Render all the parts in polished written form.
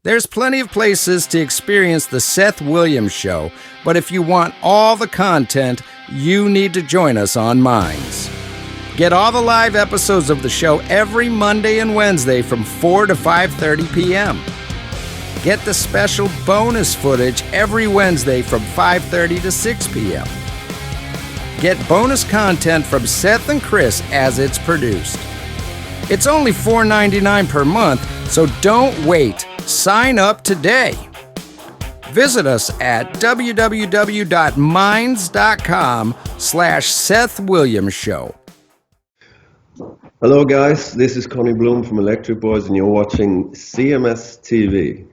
There's plenty of places to experience the Seth Williams Show, but if you want all the content, you need to join us on Minds. Get all the live episodes of the show every Monday and Wednesday from 4 to 5:30 p.m. Get the special bonus footage every Wednesday from 5:30 to 6 p.m. Get bonus content from Seth and Chris as it's produced. It's only $4.99 per month, so don't wait. Sign up today. Visit us at www.minds.com/Seth Williams Show. Hello guys, this is Connie Bloom from Electric Boys and you're watching CMS TV.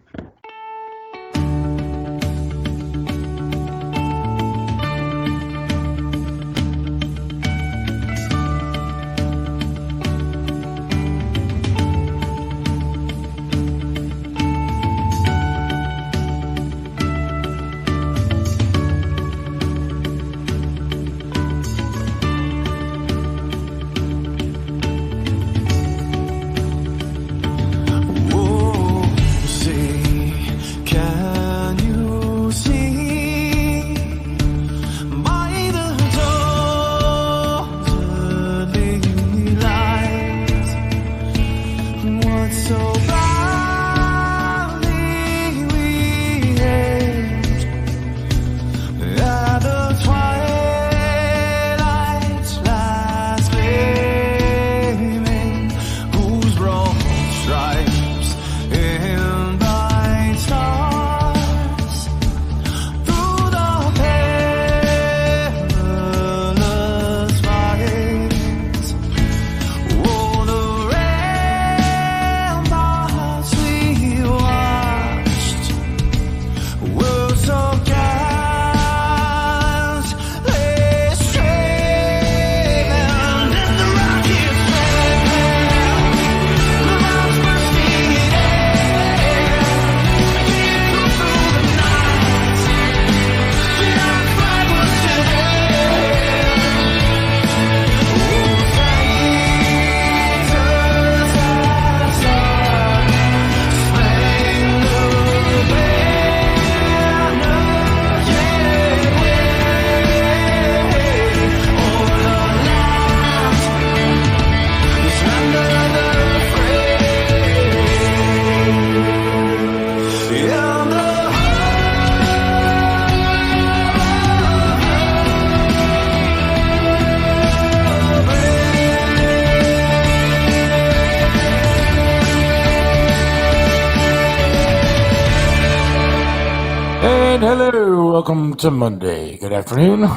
Hello, welcome to Monday. Good afternoon.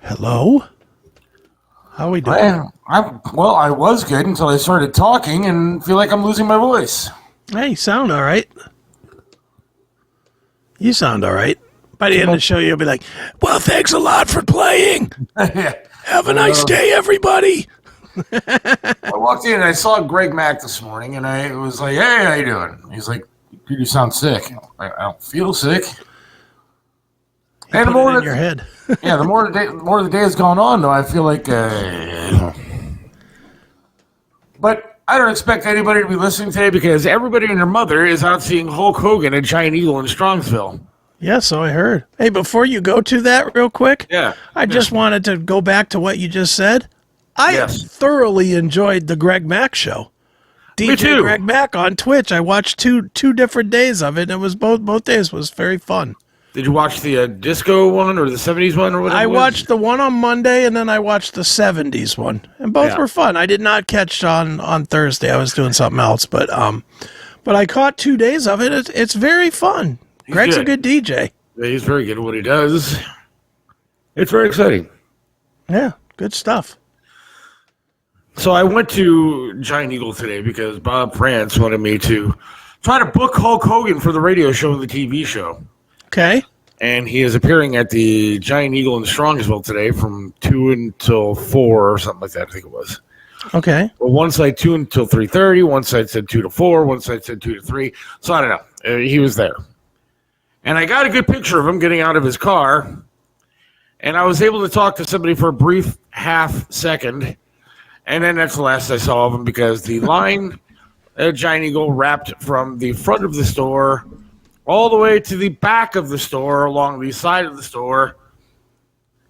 Hello. How are we doing? I was good until I started talking and feel like I'm losing my voice. Hey, you sound all right. You sound all right. By the end of the show, you'll be like, well, thanks a lot for playing. Have a nice day, everybody. I walked in and I saw Greg Mack this morning and I was like, hey, how you doing? He's like, you sound sick. I don't feel sick. And the more in your head. Yeah, the more the day has gone on, though, I feel like. But I don't expect anybody to be listening today because everybody and their mother is out seeing Hulk Hogan at Giant Eagle in Strongsville. Yeah, so I heard. Hey, before you go to that real quick, I just wanted to go back to what you just said. I thoroughly enjoyed the Greg Mack show. DJ Greg Mack on Twitch. I watched two different days of it, and it was both days was very fun. Did you watch the disco one or the 70s one or whatever? I watched the one on Monday and then I watched the 70s one. And both were fun. I did not catch on Thursday. I was doing something else, but I caught 2 days of it. It's very fun. Greg's a good DJ. Yeah, he's very good at what he does. It's very exciting. Yeah, good stuff. So I went to Giant Eagle today because Bob France wanted me to try to book Hulk Hogan for the radio show and the TV show. Okay. And he is appearing at the Giant Eagle in Strongsville today from 2 until 4 or something like that, I think it was. Okay. Well, one side 2 until 3:30, one side said 2 to 4, one side said 2 to 3. So I don't know. He was there. And I got a good picture of him getting out of his car. And I was able to talk to somebody for a brief half second. And then that's the last I saw of him because the line a giant eagle wrapped from the front of the store all the way to the back of the store, along the side of the store.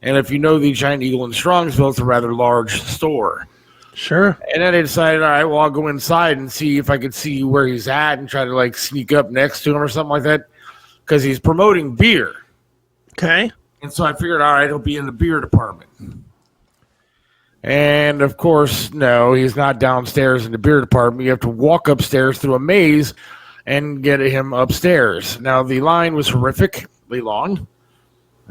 And if you know the Giant Eagle in Strongsville, it's a rather large store. Sure. And then I decided, all right, well, I'll go inside and see if I could see where he's at and try to, like, sneak up next to him or something like that, because he's promoting beer. Okay. And so I figured, all right, he'll be in the beer department. And, of course, no, he's not downstairs in the beer department. You have to walk upstairs through a maze and get him upstairs. Now, the line was horrifically long.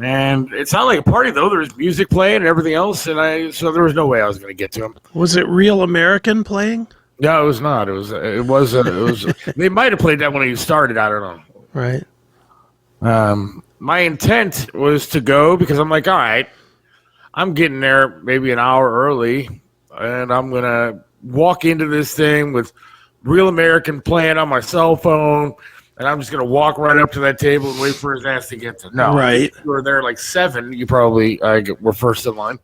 And it sounded like a party, though. There was music playing and everything else, so there was no way I was going to get to him. Was it Real American playing? No, it was not. It was. They might have played that when he started. I don't know. Right. My intent was to go because I'm like, all right, I'm getting there maybe an hour early, and I'm going to walk into this thing with Real American playing on my cell phone, and I'm just going to walk right up to that table and wait for his ass to get to. No, right. If you were there like 7, you probably were first in line.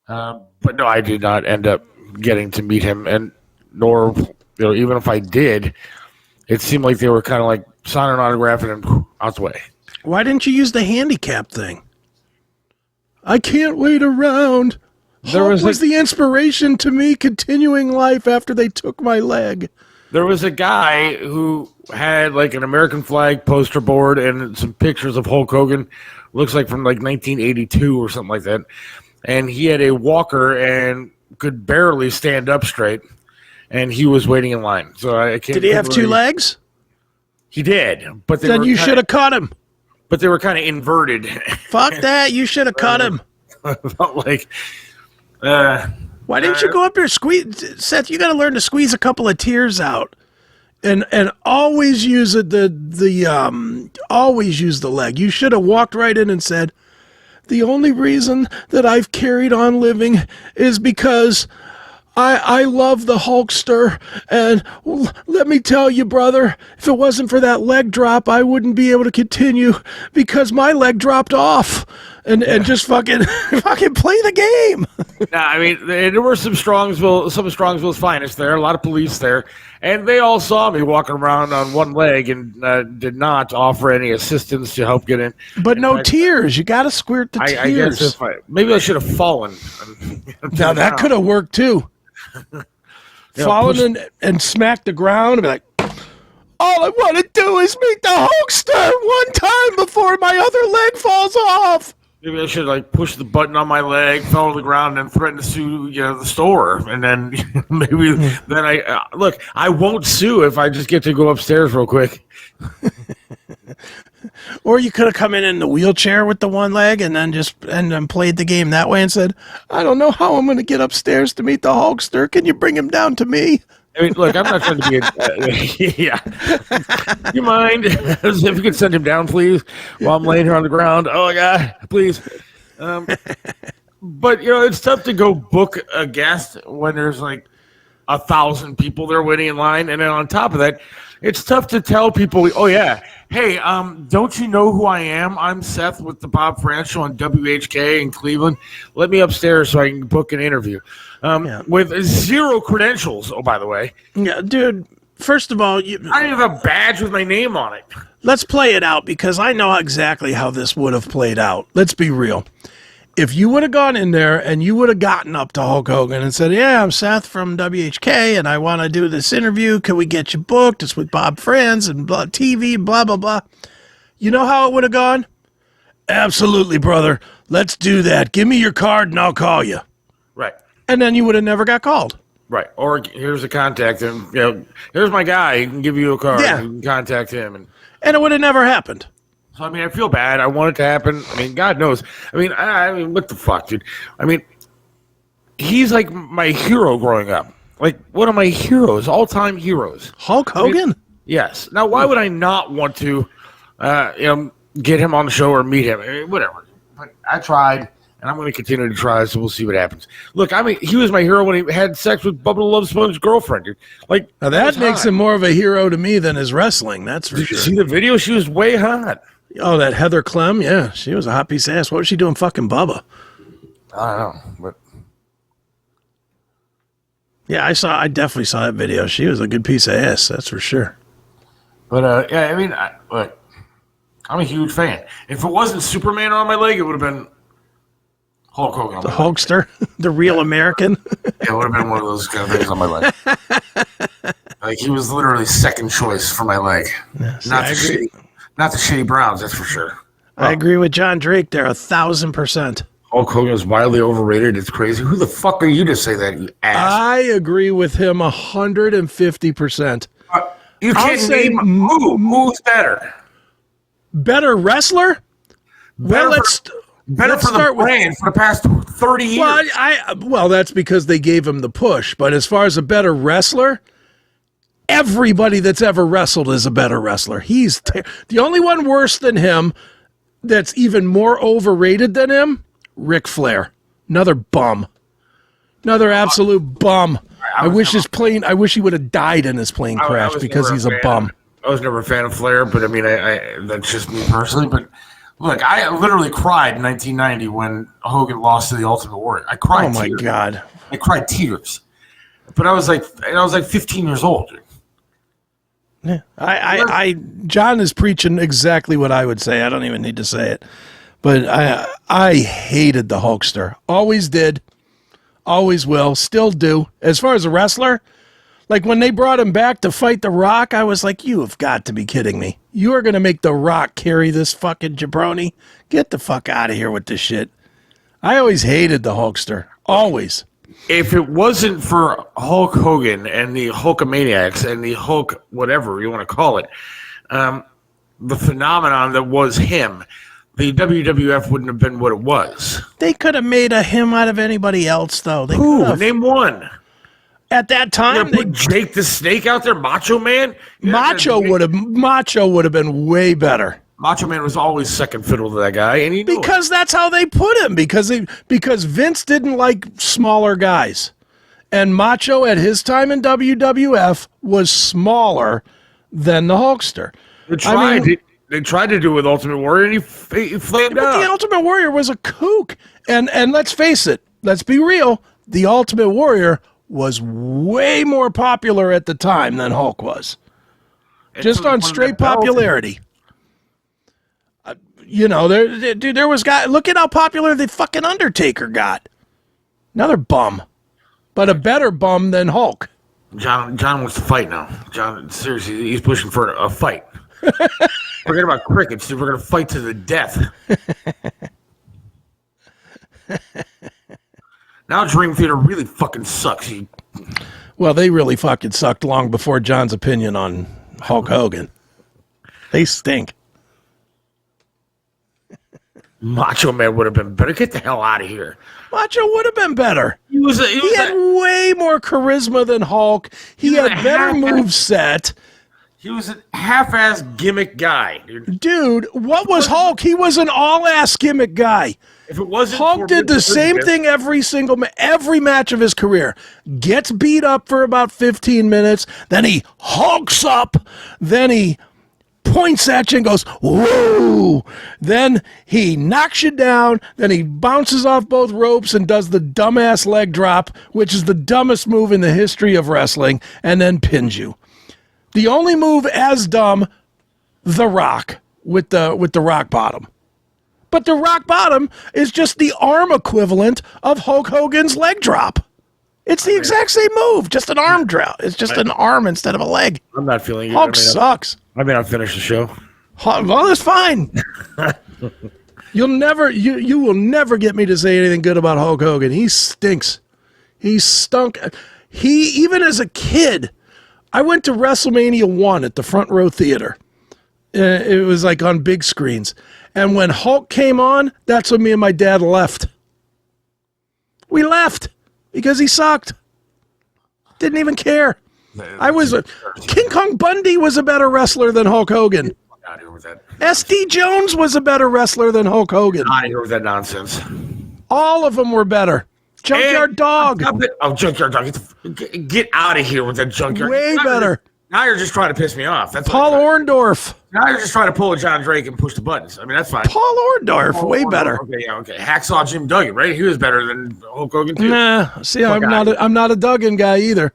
But no, I did not end up getting to meet him, and nor, even if I did, it seemed like they were kind of like signing an autograph and then out the way. Why didn't you use the handicap thing? I can't wait around. There was the inspiration to me continuing life after they took my leg. There was a guy who had like an American flag poster board and some pictures of Hulk Hogan, looks like from like 1982 or something like that. And he had a walker and could barely stand up straight. And he was waiting in line. So I can't. Did he have 2 legs? He did, but then you should have caught him. But they were kind of inverted. Fuck that! You should have caught him. Like, why didn't you go up there, squeeze, Seth? You got to learn to squeeze a couple of tears out, and always use always use the leg. You should have walked right in and said, "The only reason that I've carried on living is because I love the Hulkster, and let me tell you, brother, if it wasn't for that leg drop, I wouldn't be able to continue because my leg dropped off." And just fucking play the game. Nah, I mean, there were some of Strongsville's finest there, a lot of police there, and they all saw me walking around on one leg and did not offer any assistance to help get in. But no tears. You got to squirt the tears. I guess maybe I should have fallen. Now, that could have worked, too. Fallen and smacked the ground and be like, all I want to do is meet the Hulkster one time before my other leg falls off. Maybe I should push the button on my leg, fell to the ground, and threaten to sue the store. And then maybe then I won't sue if I just get to go upstairs real quick. Or you could have come in the wheelchair with the one leg and then played the game that way and said, I don't know how I'm going to get upstairs to meet the Hulkster. Can you bring him down to me? I mean, look, I'm not trying to be yeah. You mind if you could send him down, please, while I'm laying here on the ground? Oh, my God, please. But, it's tough to go book a guest when there's 1,000 people there waiting in line. And then on top of that, it's tough to tell people, oh, yeah, hey, don't you know who I am? I'm Seth with the Bob France Show on WHK in Cleveland. Let me upstairs so I can book an interview. With 0 credentials, oh, by the way. Yeah, dude, first of all, I don't even have a badge with my name on it. Let's play it out because I know exactly how this would have played out. Let's be real. If you would have gone in there and you would have gotten up to Hulk Hogan and said, yeah, I'm Seth from WHK and I want to do this interview. Can we get you booked? It's with Bob Friends and TV, blah, blah, blah. You know how it would have gone? Absolutely, brother. Let's do that. Give me your card and I'll call you. Right. And then you would have never got called. Right. Or here's a contact and here's my guy. He can give you a card. Yeah. You can contact him. And it would have never happened. So, I mean, I feel bad. I want it to happen. I mean, God knows. I mean, what the fuck, dude? I mean, he's like my hero growing up. Like, one of my heroes, all-time heroes. Hulk Hogan? I mean, yes. Now, why would I not want to, get him on the show or meet him? I mean, whatever. But I tried, and I'm going to continue to try, so we'll see what happens. Look, I mean, he was my hero when he had sex with Bubba the Love Sponge's girlfriend, dude. Like, now that makes him more of a hero to me than his wrestling, that's for sure. Did you see the video? She was way hot. Oh, that Heather Clem? Yeah, she was a hot piece of ass. What was she doing fucking Bubba? I don't know, but Yeah, I definitely saw that video. She was a good piece of ass, that's for sure. But yeah, I mean, I'm a huge fan. If it wasn't Superman on my leg, it would have been Hulk Hogan on the Hulkster, the real American. Yeah, it would have been one of those kind of things on my leg. Like, he was literally second choice for my leg. Yeah, not the shitty Browns, that's for sure. I agree with John Drake there, 1,000%. Hulk Hogan is wildly overrated. It's crazy. Who the fuck are you to say that, you ass? I agree with him 150%. You can't name who's better. Better wrestler? Better for the brand for the past 30 years. Well, that's because they gave him the push. But as far as a better wrestler, everybody that's ever wrestled is a better wrestler. He's the only one worse than him that's even more overrated than him, Ric Flair. Another bum. Another absolute bum. I wish he would have died in his plane crash because he's a bum. I was never a fan of Flair, but I mean, that's just me personally. But look, I literally cried in 1990 when Hogan lost to the Ultimate Warrior. I cried. Oh my God! I cried tears. But I was like 15 years old. Yeah, John is preaching exactly what I would say. I don't even need to say it. But I hated the Hulkster. Always did. Always will. Still do. As far as a wrestler, like when they brought him back to fight The Rock, I was like, you have got to be kidding me. You are going to make The Rock carry this fucking jabroni? Get the fuck out of here with this shit. I always hated the Hulkster. Always. If it wasn't for Hulk Hogan and the Hulkamaniacs and the Hulk whatever you want to call it, the phenomenon that was him, the WWF wouldn't have been what it was. They could have made a him out of anybody else, though. Who? Name one. At that time, they put Jake the Snake out there, Macho Man. Macho would have been way better. Macho Man was always second fiddle to that guy, and because that's how they put him. Because Vince didn't like smaller guys, and Macho at his time in WWF was smaller than the Hulkster. They tried to do it with Ultimate Warrior, and he flamed out. The Ultimate Warrior was a kook. And let's face it. Let's be real. The Ultimate Warrior was way more popular at the time than Hulk was. Just on straight popularity. There was guy. Look at how popular the fucking Undertaker got. Another bum. But a better bum than Hulk. John wants to fight now. John, seriously, he's pushing for a fight. Forget about crickets, dude. We're going to fight to the death. Now Dream Theater really fucking sucks. Well, they really fucking sucked long before John's opinion on Hulk Hogan. They stink. Macho Man would have been better. Get the hell out of here. Macho would have been better. He had way more charisma than Hulk. He had better moveset. He was a half-ass gimmick guy. Dude, what was Hulk? He was an all-ass gimmick guy. If it wasn't Hulk did the same thing every match of his career. Gets beat up for about 15 minutes, then he hulks up, then he points at you and goes, whoa! Then he knocks you down, then he bounces off both ropes and does the dumbass leg drop, which is the dumbest move in the history of wrestling, and then pins you. The only move as dumb, The Rock, with the rock bottom. But the rock bottom is just the arm equivalent of Hulk Hogan's leg drop. It's the exact same move, just an arm drop. It's just an arm instead of a leg. I'm not feeling it. Hulk sucks. I mean, I'll finish the show. Well, that's fine. You will never get me to say anything good about Hulk Hogan. He stinks. He stunk. Even as a kid, I went to WrestleMania 1 at the Front Row Theater. It was like on big screens. And when Hulk came on, that's when me and my dad left. We left because he sucked. Didn't even care. King Kong Bundy was a better wrestler than Hulk Hogan. Out here with that. SD Jones was a better wrestler than Hulk Hogan. Out here with that nonsense. All of them were better. Junkyard Dog. Junkyard Dog. Get out of here with that Junkyard. Way better. Now you're just trying to piss me off. That's Paul Orndorff. Now you're just trying to pull a John Drake and push the buttons. I mean, that's fine. Paul Orndorff, way better. Okay, yeah, okay. Hacksaw Jim Duggan, right? He was better than Hulk Hogan too. Nah, see, I'm not a Duggan guy either.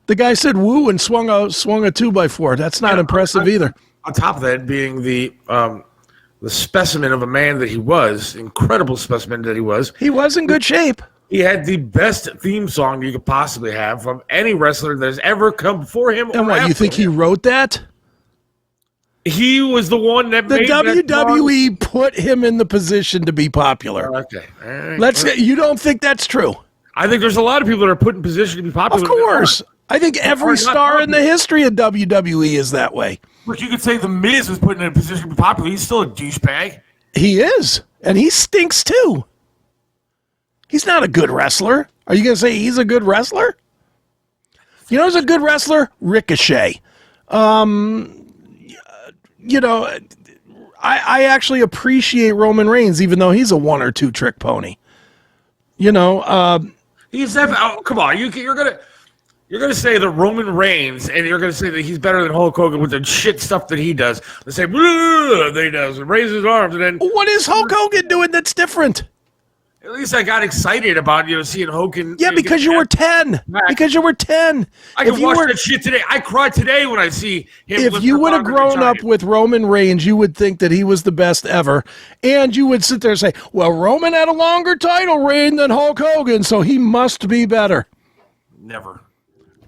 The guy said woo and swung a 2x4. That's not impressive either. On top of that, being the specimen of a man that he was, incredible specimen that he was. He was in good shape. He had the best theme song you could possibly have from any wrestler that has ever come before him. And what, you think he wrote that? He was the one that the made WWE put him in the position to be popular. Okay. All right. You don't think that's true? I think there's a lot of people that are put in position to be popular. Of course. I think every star in the history of WWE is that way. Look, you could say The Miz was put in a position to be popular. He's still a douchebag. He is. And he stinks too. He's not a good wrestler. Are you going to say he's a good wrestler? You know who's a good wrestler? Ricochet. I actually appreciate Roman Reigns, even though he's a 1 or 2 trick pony. He's come on, you're gonna say that Roman Reigns, and you're gonna say that he's better than Hulk Hogan with the shit stuff that he does. They say that he does, and raise his arms, and then what is Hulk Hogan doing that's different? At least I got excited about seeing Hogan. Yeah, because you were 10. Because you were 10. I can watch that shit today. I cried today when I see him. If you would have grown up with Roman Reigns, you would think that he was the best ever, and you would sit there and say, "Well, Roman had a longer title reign than Hulk Hogan, so he must be better." Never.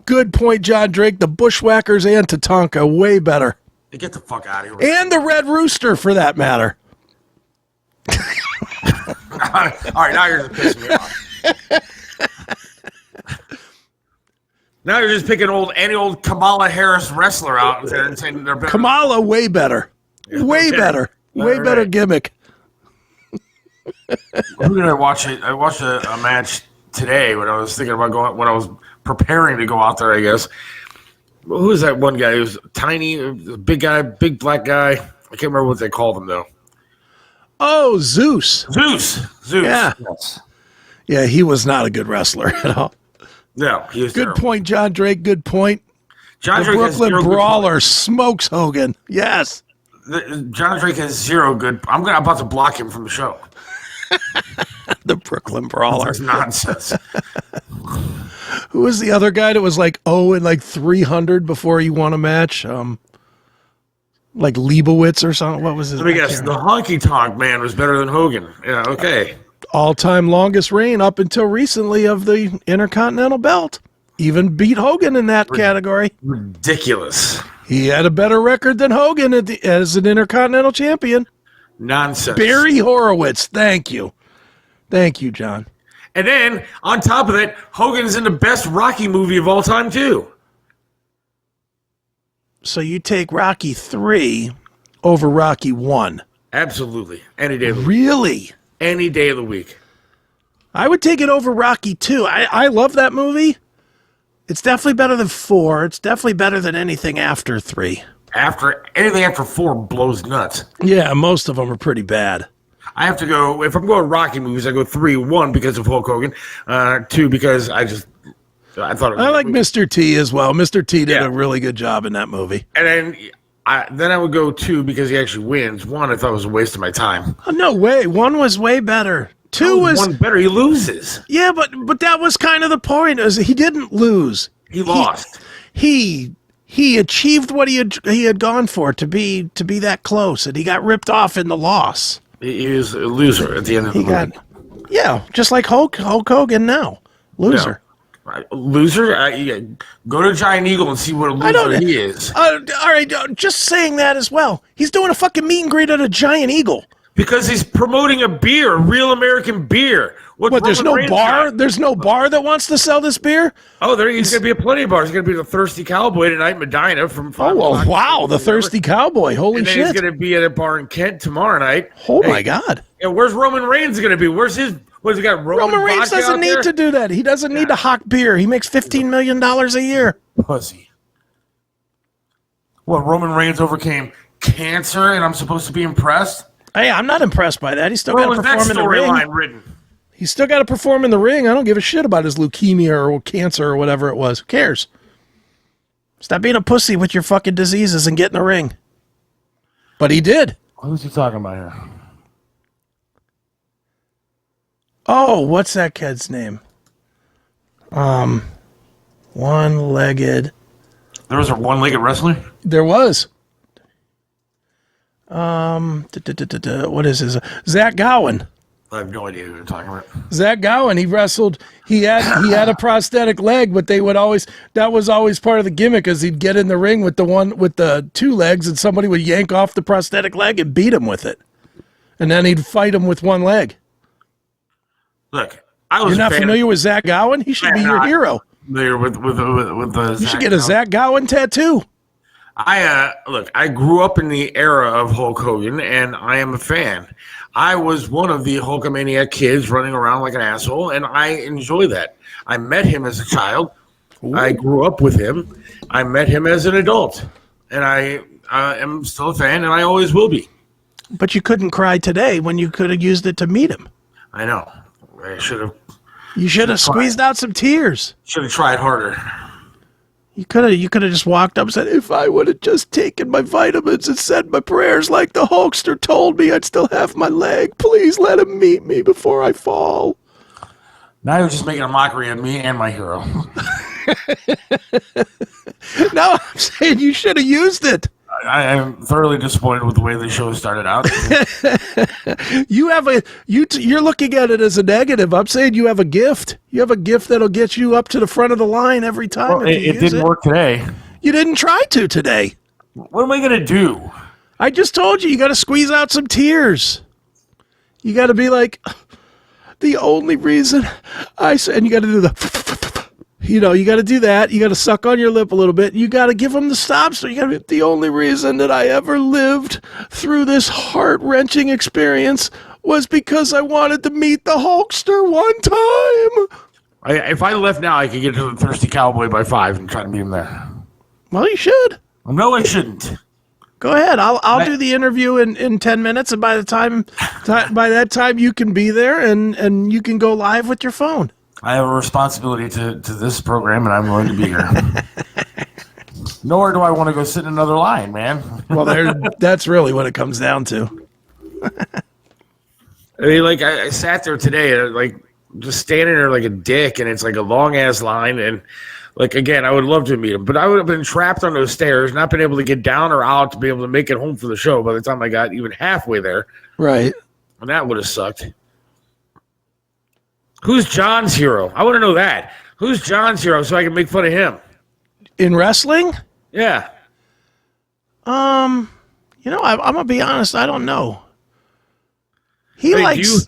Good point, John Drake. The Bushwhackers and Tatanka, way better. Hey, get the fuck out of here. And the Red Rooster, for that matter. All right, now you're just pissing me off. Now you're just picking any old Kamala Harris wrestler out and saying they're better. Kamala, way better. Way better. Way better gimmick. Who did I watch? I watched a match today when I was thinking about when I was preparing to go out there, I guess. Who was that one guy? He was tiny, big guy, big black guy. I can't remember what they called him, though. Oh, Zeus. Zeus. Yeah. Yes. Yeah, he was not a good wrestler at all. No, he was good terrible. Point, John Drake. Good point. John Drake Brooklyn Brawler smokes Hogan. Yes. John Drake has zero good. I'm about to block him from the show. The Brooklyn Brawler. That's nonsense. Who was the other guy that was like 0 and 300 before he won a match? Like Leibowitz or something. What was his? Let me guess. The Honky Tonk Man was better than Hogan. Yeah. Okay. All-time longest reign up until recently of the Intercontinental Belt. Even beat Hogan in that category. Ridiculous. He had a better record than Hogan as an Intercontinental Champion. Nonsense. Barry Horowitz. Thank you. Thank you, John. And then, on top of that, Hogan's in the best Rocky movie of all time, too. So you take Rocky 3 over Rocky 1. Absolutely. Any day of the week. Really? Any day of the week. I would take it over Rocky 2. I love that movie. It's definitely better than 4. It's definitely better than anything after 3. Anything after 4 blows nuts. Yeah, most of them are pretty bad. I have to go, if I'm going Rocky movies, I go 3, 1 because of Hulk Hogan, 2 because I thought it was I like Mr. T as well. Mr. T did a really good job in that movie. And then I would go 2 because he actually wins. 1 I thought was a waste of my time. Oh, no way. 1 was way better. 2 was 1 better. He loses. Yeah, but that was kind of the point. Is he didn't lose. He lost. He achieved what he had gone for to be that close, and he got ripped off in the loss. He was a loser at the end of the movie. Yeah, just like Hulk Hogan now. Loser. Yeah. Loser? Go to Giant Eagle and see what a loser he is. All right, just saying that as well. He's doing a fucking meet and greet at a Giant Eagle. Because he's promoting a beer, a real American beer. What, there's no bar? There's no bar that wants to sell this beer? Oh, he's going to be at plenty of bars. He's going to be the Thirsty Cowboy tonight in Medina from 5 o'clock. Oh, wow, the Thirsty Cowboy. Holy shit. And then he's going to be at a bar in Kent tomorrow night. Oh, my God. And where's Roman Reigns going to be? Where's his... What's he got? Roman Reigns doesn't need to do that. He doesn't need to hawk beer. He makes $15 million a year. Pussy. What, Roman Reigns overcame cancer and I'm supposed to be impressed? Hey, I'm not impressed by that. He's still got to perform in the ring. Written? He's still got to perform in the ring. I don't give a shit about his leukemia or cancer or whatever it was. Who cares? Stop being a pussy with your fucking diseases and get in the ring. But he did. Who's he talking about here? Oh, what's that kid's name? One-legged. There was a one-legged wrestler? There was. What is his? Zach Gowen. I have no idea who you're talking about. Zach Gowen, he wrestled. He had a prosthetic leg, but they would always, that was always part of the gimmick, is he'd get in the ring with the two legs, and somebody would yank off the prosthetic leg and beat him with it, and then he'd fight him with one leg. Look, I was. You're not familiar with Zach Gowen? He should be your hero. Familiar with the. You should get a Zach Gowen tattoo. I grew up in the era of Hulk Hogan, and I am a fan. I was one of the Hulkamaniac kids running around like an asshole, and I enjoy that. I met him as a child. Ooh. I grew up with him. I met him as an adult, and I am still a fan, and I always will be. But you couldn't cry today when you could have used it to meet him. I know. I should have. You should have squeezed out some tears. Should have tried harder. You could have just walked up and said, if I would have just taken my vitamins and said my prayers like the Hulkster told me, I'd still have my leg. Please let him meet me before I fall. Now you're just making a mockery of me and my hero. No, I'm saying you should have used it. I am thoroughly disappointed with the way the show started out. You're looking at it as a negative. I'm saying you have a gift. You have a gift that'll get you up to the front of the line every time. Well, it didn't work today. You didn't try to today. What am I going to do? I just told you got to squeeze out some tears. You got to be like, the only reason and you got to do you got to do that. You got to suck on your lip a little bit. You got to give them the stop. So you got to be the only reason that I ever lived through this heart-wrenching experience was because I wanted to meet the Hulkster one time. If I left now, I could get to the Thirsty Cowboy by 5 and try to meet him there. Well, you should. No, I shouldn't. Go ahead. I'll do the interview in 10 minutes, and by that time you can be there and you can go live with your phone. I have a responsibility to this program, and I'm going to be here. Nor do I want to go sit in another line, man. Well, that's really what it comes down to. I mean, like, I sat there today, like, just standing there like a dick, and it's like a long-ass line, and, like, again, I would love to meet him, but I would have been trapped on those stairs, not been able to get down or out to be able to make it home for the show by the time I got even halfway there. Right. And that would have sucked. Who's John's hero? I want to know that. Who's John's hero so I can make fun of him? In wrestling? Yeah. I'm going to be honest. I don't know. He likes...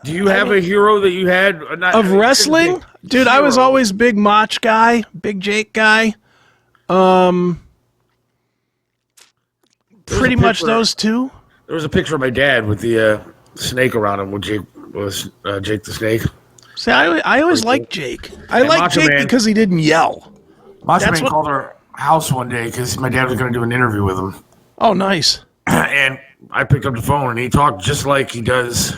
Do you have a hero that you had? Of wrestling? Dude, I was always big Mach guy, big Jake guy. Pretty much those two. There was a picture of my dad with the snake around him with Jake the Snake. See, I always liked Jake. I liked Jake because he didn't yell. Macho Man called our house one day because my dad was going to do an interview with him. Oh, nice. And I picked up the phone, and he talked just like he does.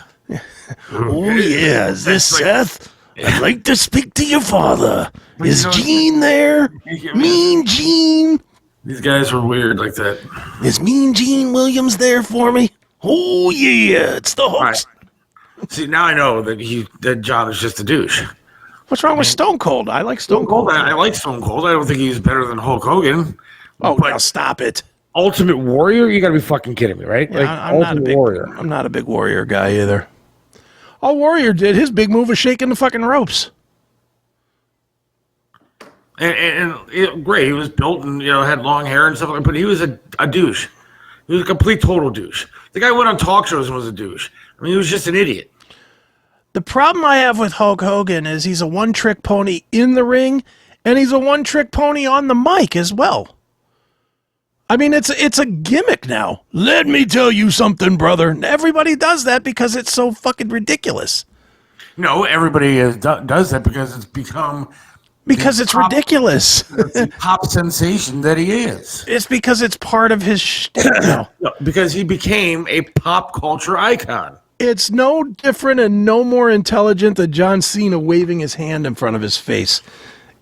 Oh, yeah. Is this Seth? I'd like to speak to your father. Is Gene there? Mean Gene. These guys were weird like that. Is Mean Gene Williams there for me? Oh, yeah. It's the host. See, now I know that John is just a douche. What's wrong with Stone Cold? I like Stone Cold. I like Stone Cold. I don't think he's better than Hulk Hogan. Oh, now stop it. Ultimate Warrior? You got to be fucking kidding me, right? Yeah, I'm not a big Warrior guy either. All Warrior did, his big move was shaking the fucking ropes. And great, he was built and had long hair and stuff like that, but he was a douche. He was a complete total douche. The guy went on talk shows and was a douche. I mean, he was just an idiot. The problem I have with Hulk Hogan is he's a one-trick pony in the ring, and he's a one-trick pony on the mic as well. I mean, it's a gimmick now. Let me tell you something, brother. Everybody does that because it's so fucking ridiculous. No, everybody does that because it's become... Because it's ridiculous. The pop sensation that he is. It's because it's part of his shtick now. No, because he became a pop culture icon. It's no different and no more intelligent than John Cena waving his hand in front of his face.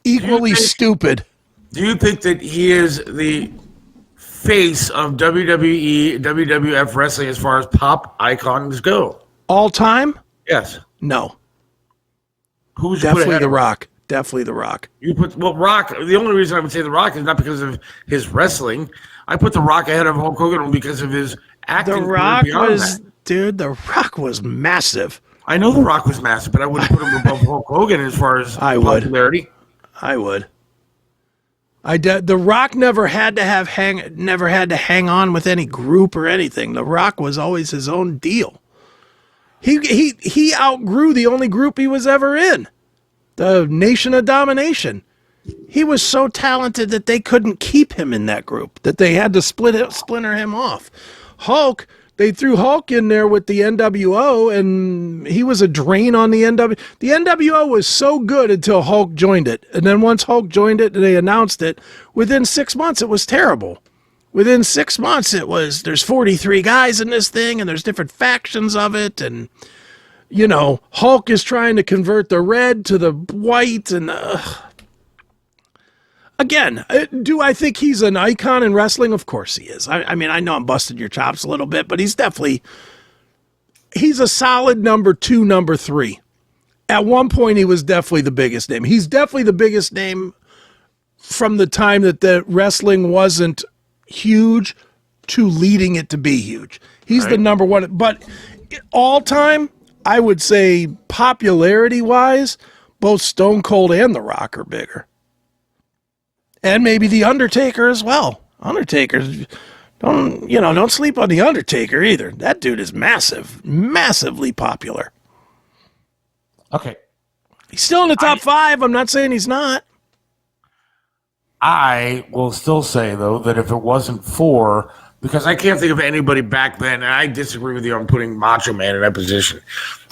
Equally stupid. Do you think that he is the face of WWE, WWF wrestling as far as pop icons go? All time? Yes. No. Who's definitely The Rock? Definitely The Rock. You put Rock. The only reason I would say The Rock is not because of his wrestling. I put The Rock ahead of Hulk Hogan because of his acting. The Rock The Rock was massive. I know The Rock was massive, but I wouldn't put him above Hulk Hogan as far as popularity. I would. The Rock never had to hang on with any group or anything. The Rock was always his own deal. He outgrew the only group he was ever in, the Nation of Domination. He was so talented that they couldn't keep him in that group, that they had to splinter him off. Hulk, they threw Hulk in there with the NWO, and he was a drain on the NWO. The NWO was so good until Hulk joined it. And then once Hulk joined it and they announced it, within 6 months, it was terrible. Within 6 months, there's 43 guys in this thing, and there's different factions of it. And, Hulk is trying to convert the red to the white. And, again, do I think he's an icon in wrestling? Of course he is. I mean, I know I'm busting your chops a little bit, but he's a solid number 2, number 3. At one point, he was definitely the biggest name. He's definitely the biggest name from the time that the wrestling wasn't huge to leading it to be huge. He's the number one. But all time, I would say popularity-wise, both Stone Cold and The Rock are bigger. And maybe The Undertaker as well. Undertaker's, don't sleep on The Undertaker either. That dude is massively popular. Okay. He's still in the top 5. I'm not saying he's not. I will still say, though, that if it wasn't for, because I can't think of anybody back then, and I disagree with you on putting Macho Man in that position.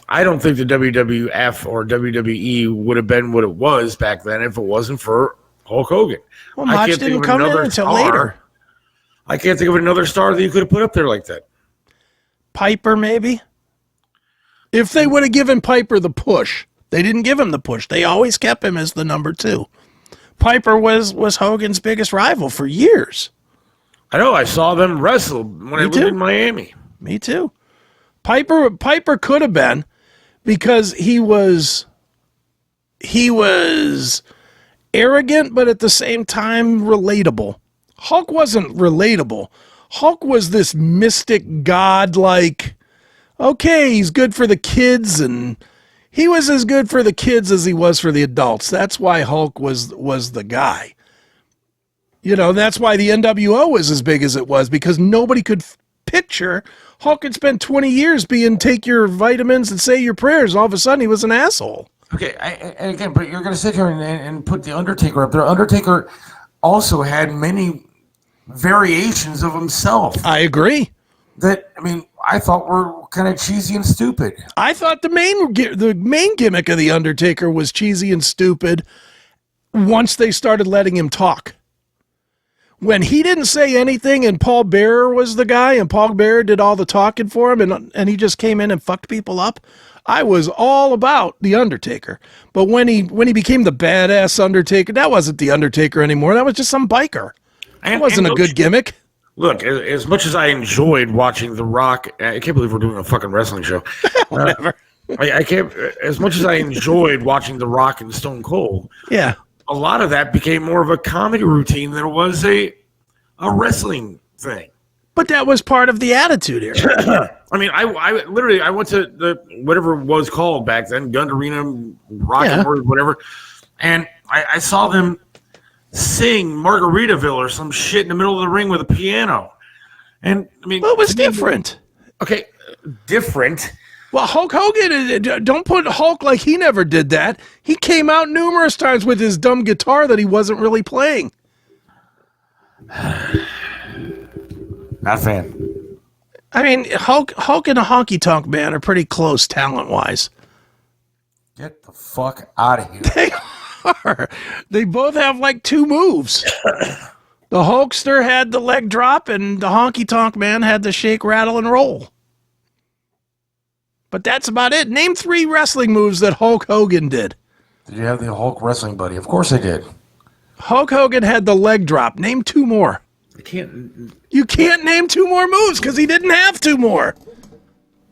I don't think the WWF or WWE would have been what it was back then if it wasn't for Hulk Hogan. Well, Mach didn't come in until later. I can't think of another star that you could have put up there like that. Piper, maybe? If they would have given Piper the push. They didn't give him the push. They always kept him as the number 2. Piper was Hogan's biggest rival for years. I know. I saw them wrestle when I lived in Miami. Me too. Piper could have been, because he was arrogant, but at the same time relatable. Hulk wasn't relatable. Hulk was this mystic god, like, okay, he's good for the kids, and he was as good for the kids as he was for the adults. That's why Hulk was the guy. That's why the NWO was as big as it was, because nobody could picture Hulk had spent 20 years being take your vitamins and say your prayers. All of a sudden, he was an asshole. Okay, and again, but you're going to sit here and put The Undertaker up there. Undertaker also had many variations of himself. I agree. That, I thought were kind of cheesy and stupid. I thought the main gimmick of The Undertaker was cheesy and stupid once they started letting him talk. When he didn't say anything and Paul Bearer was the guy and Paul Bearer did all the talking for him and he just came in and fucked people up, I was all about The Undertaker. But when he became the badass Undertaker, that wasn't The Undertaker anymore. That was just some biker. It wasn't a good gimmick. Look, as much as I enjoyed watching The Rock, I can't believe we're doing a fucking wrestling show. Whatever. I can't. As much as I enjoyed watching The Rock and Stone Cold, yeah, a lot of that became more of a comedy routine than it was a wrestling thing. But that was part of the attitude era. I literally went to the whatever it was called back then, Gun Arena, Rocket World, whatever, and I saw them sing Margaritaville or some shit in the middle of the ring with a piano. And it was different. Okay, different. Well, Hulk Hogan, don't put Hulk like he never did that. He came out numerous times with his dumb guitar that he wasn't really playing. Not a fan. Hulk and a Honky Tonk Man are pretty close talent-wise. Get the fuck out of here. They are. They both have like 2 moves. The Hulkster had the leg drop, and the Honky Tonk Man had the shake, rattle, and roll. But that's about it. Name 3 wrestling moves that Hulk Hogan did. Did you have the Hulk wrestling buddy? Of course I did. Hulk Hogan had the leg drop. Name 2 more. I can't. You can't name 2 more moves because he didn't have 2 more.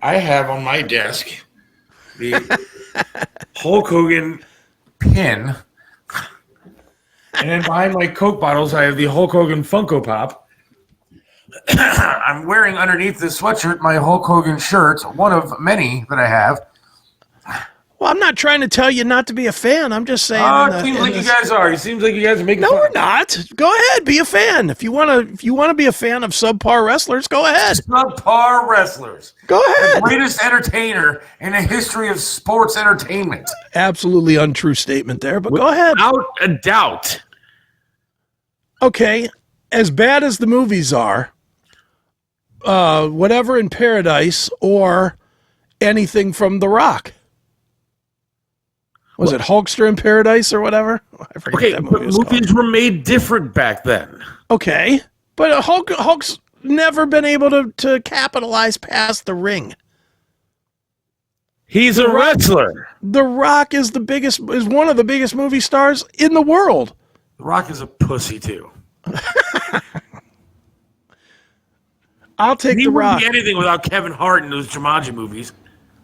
I have on my desk the Hulk Hogan pin. And then behind my Coke bottles, I have the Hulk Hogan Funko Pop. I'm wearing underneath this sweatshirt my Hulk Hogan shirt, one of many that I have. Well, I'm not trying to tell you not to be a fan. I'm just saying. It seems like you guys are. It seems like you guys are making. No, fun. we're not. Go ahead, be a fan. If you want to be a fan of subpar wrestlers, go ahead. Subpar wrestlers. Go ahead. The greatest entertainer in the history of sports entertainment. Absolutely untrue statement there, but go ahead. Without a doubt. Okay, as bad as the movies are, Whatever in Paradise or anything from The Rock. Was it Hulkster in Paradise or whatever? I forget okay, that but movies were made different back then. Okay, but Hulk's never been able to capitalize past the ring. He's a wrestler. The Rock is one of the biggest movie stars in the world. The Rock is a pussy too. I'll take The Rock. He wouldn't be anything without Kevin Hart in those Jumanji movies.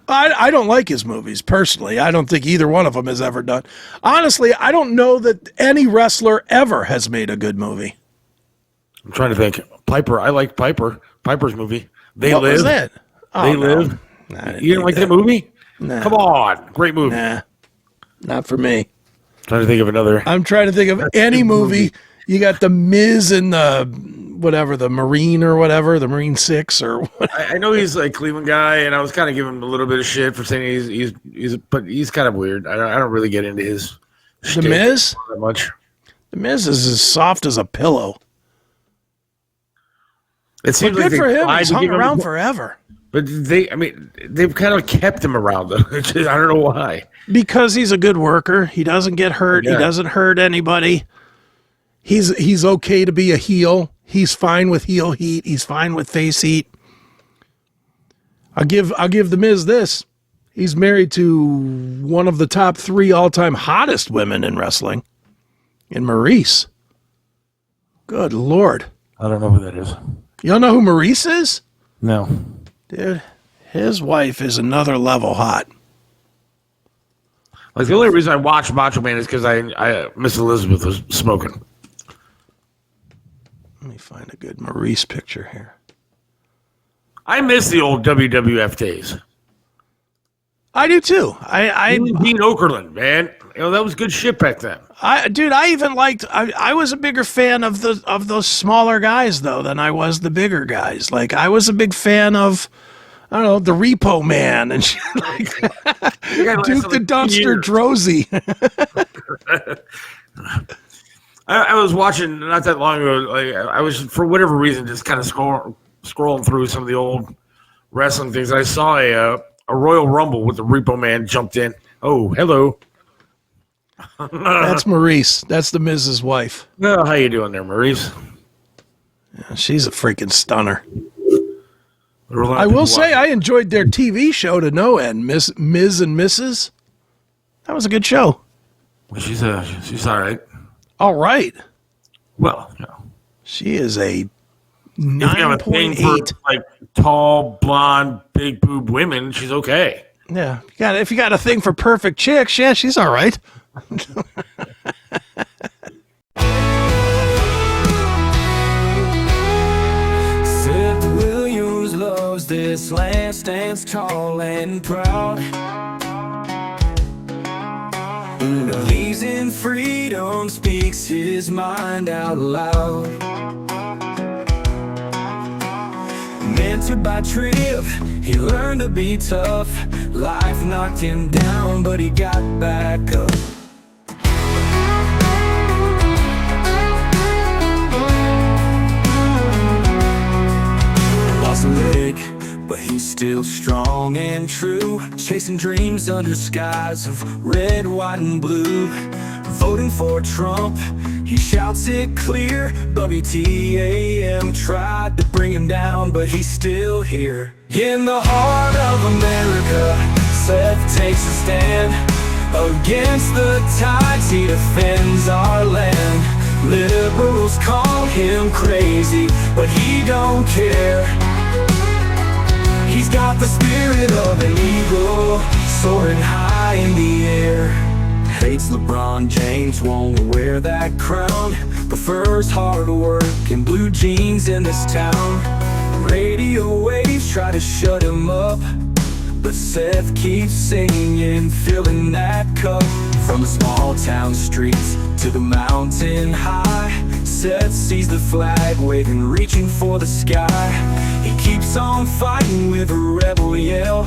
I don't like his movies, personally. I don't think either one of them has ever done. Honestly, I don't know that any wrestler ever has made a good movie. I'm trying to think. Piper. I like Piper. Piper's movie. They What Live. was that? Oh, They no. Live. Nah, You didn't like that movie? Nah. Come on. Great movie. Nah, not for me. Trying to think of another. I'm trying to think of any movie. You got the Miz and the Marine or whatever, the Marine 6 or what. I know he's a Cleveland guy, and I was kind of giving him a little bit of shit for saying but he's kind of weird. I don't really get into his The Miz that much. The Miz is as soft as a pillow. It seems But like good for him. tried He's to hung give him- around forever. But they've kind of kept him around though. I don't know why. Because he's a good worker. He doesn't get hurt. Yeah. He doesn't hurt anybody. He's okay to be a heel. He's fine with heel heat. He's fine with face heat. I'll give the Miz this. He's married to one of the top 3 all-time hottest women in wrestling, in Maurice. Good Lord. I don't know who that is. You don't know who Maurice is? No. Dude, his wife is another level hot. Like the only reason I watched Macho Man is because I Miss Elizabeth was smoking. Let me find a good Maurice picture here. I miss the old WWF days. I do too. Dean Okerlund, man. That was good shit back then. I even liked. I was a bigger fan of those smaller guys though than I was the bigger guys. Like I was a big fan of, I don't know, the Repo Man and shit like Duke the Dumpster Drozy. I was watching not that long ago. Like I was for whatever reason just kind of scrolling through some of the old wrestling things. I saw a Royal Rumble with the Repo Man jumped in. Oh, hello. That's Maurice. That's the Miz's wife. Oh, how you doing there, Maurice? Yeah, she's a freaking stunner. I will say I enjoyed their TV show to no end, Miz and Mrs. That was a good show. She's all right. All right. Well, she is a 9.8. Like tall, blonde, big boob women, she's okay. Yeah, if you got a thing for perfect chicks, yeah, she's all right. Seth Williams loves this land, stands tall and proud. Believes in freedom, speaks his mind out loud. Mentored by Triv, he learned to be tough. Life knocked him down, but he got back up. Lost a leg, but he's still strong and true. Chasing dreams under skies of red, white, and blue. Voting for Trump, he shouts it clear. WTAM tried to bring him down, but he's still here. In the heart of America, Seth takes a stand. Against the tides, he defends our land. Liberals call him crazy, but he don't care. He's got the spirit of an eagle, soaring high in the air. Hates LeBron James, won't wear that crown, prefers hard work and blue jeans in this town. Radio waves try to shut him up, but Seth keeps singing, filling that cup. From the small town streets to the mountain high, Seth sees the flag waving, reaching for the sky. He keeps on fighting with a rebel yell,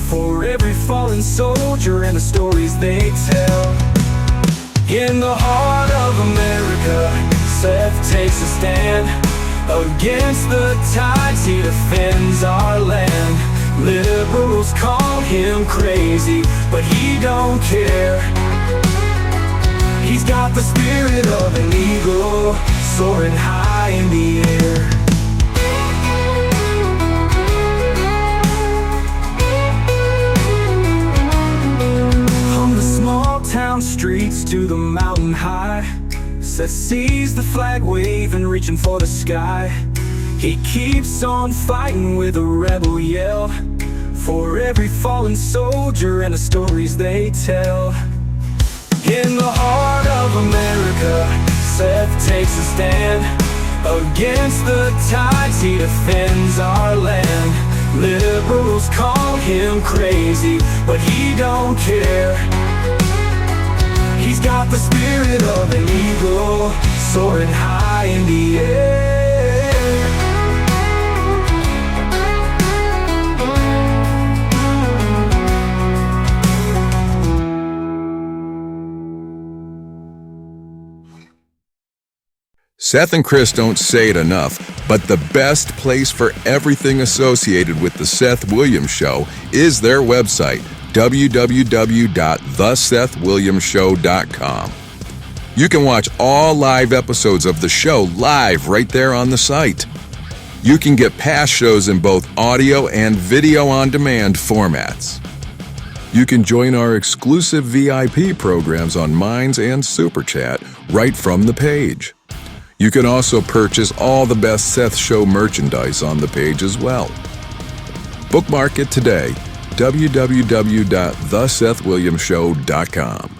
for every fallen soldier and the stories they tell. In the heart of America, Seth takes a stand. Against the tides, he defends our land. Liberals call him crazy, but he don't care. He's got the spirit of an eagle, soaring high in the air. From the small town streets to the mountain high, Seth sees the flag waving, reaching for the sky. He keeps on fighting with a rebel yell, for every fallen soldier and the stories they tell. In the heart of America, Seth takes a stand. Against the tides, he defends our land. Liberals call him crazy, but he don't care. He's got the spirit of an eagle, soaring high in the air. Seth and Chris don't say it enough, but the best place for everything associated with The Seth Williams Show is their website, www.thesethwilliamsshow.com. You can watch all live episodes of the show live right there on the site. You can get past shows in both audio and video on demand formats. You can join our exclusive VIP programs on Minds and Super Chat right from the page. You can also purchase all the Best Seth Show merchandise on the page as well. Bookmark it today, www.thesethwilliamsshow.com.